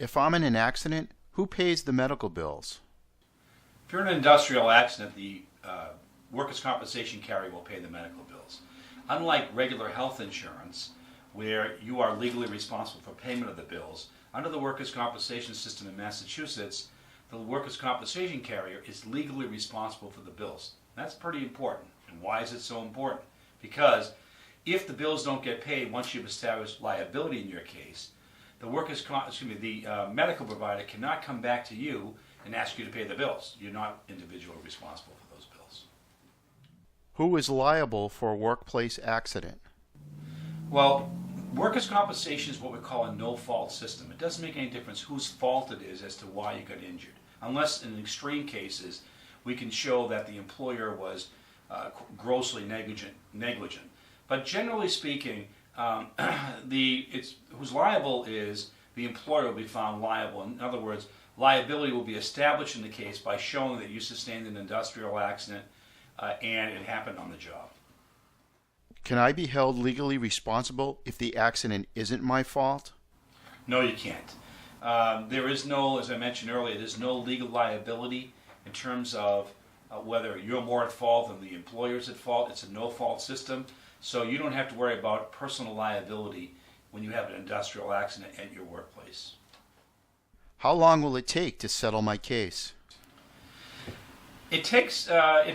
If I'm in an accident, who pays the medical bills? If you're in an industrial accident, the workers' compensation carrier will pay the medical bills. Unlike regular health insurance, where you are legally responsible for payment of the bills, under the workers' compensation system in Massachusetts, the workers' compensation carrier is legally responsible for the bills. That's pretty important. And why is it so important? Because if the bills don't get paid once you've established liability in your case, the medical provider cannot come back to you and ask you to pay the bills. You're not individually responsible for those bills. Who is liable for a workplace accident? Well, workers' compensation is what we call a no-fault system. It doesn't make any difference whose fault it is as to why you got injured. Unless in extreme cases we can show that the employer was grossly negligent. But generally speaking, who's liable is the employer will be found liable. In other words, liability will be established in the case by showing that you sustained an industrial accident and it happened on the job. Can I be held legally responsible if the accident isn't my fault? No, you can't. There is no, as I mentioned earlier, there's no legal liability in terms of whether you're more at fault than the employer's at fault. It's a no-fault system, so you don't have to worry about personal liability when you have an industrial accident at your workplace. How long will it take to settle my case? It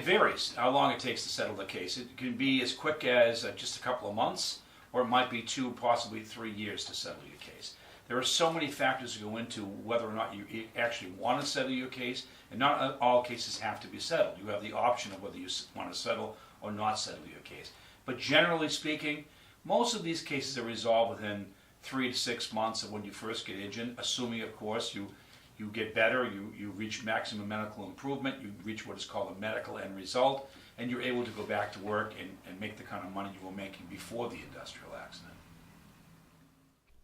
varies how long it takes to settle the case. It can be as quick as just a couple of months, or it might be 2, possibly 3 years to settle your case. There are so many factors that go into whether or not you actually want to settle your case, and not all cases have to be settled. You have the option of whether you want to settle or not settle your case. But generally speaking, most of these cases are resolved within 3 to 6 months of when you first get injured, assuming, of course, you get better, you reach maximum medical improvement, you reach what is called a medical end result, and you're able to go back to work and make the kind of money you were making before the industrial accident.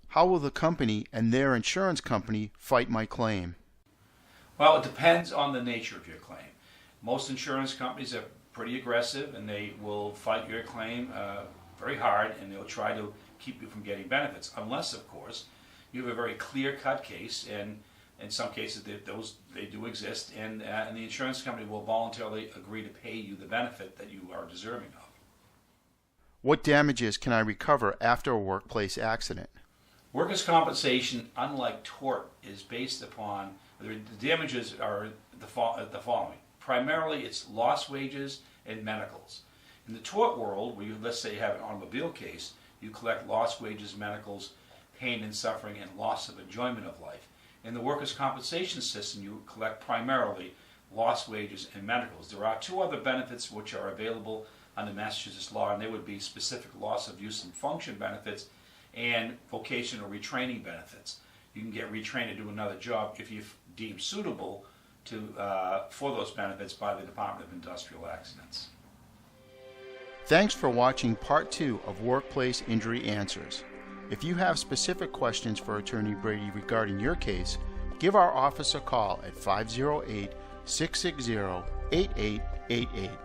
How will the company and their insurance company fight my claim? Well, it depends on the nature of your claim. Most insurance companies are pretty aggressive and they will fight your claim very hard, and they'll try to keep you from getting benefits, unless, of course, you have a very clear-cut case, and in some cases they do exist, and the insurance company will voluntarily agree to pay you the benefit that you are deserving of. What damages can I recover after a workplace accident? Workers' compensation, unlike tort, is based upon, the damages are the following. Primarily, it's lost wages and medicals. In the tort world, where let's say you have an automobile case, you collect lost wages, medicals, pain and suffering, and loss of enjoyment of life. In the workers' compensation system, you collect primarily lost wages and medicals. There are 2 other benefits which are available under Massachusetts law, and they would be specific loss of use and function benefits and vocational retraining benefits. You can get retrained to do another job if you're deemed suitable for those benefits by the Department of Industrial Accidents. Thanks for watching Part 2 of Workplace Injury Answers. If you have specific questions for Attorney Brady regarding your case, give our office a call at 508-660-8888.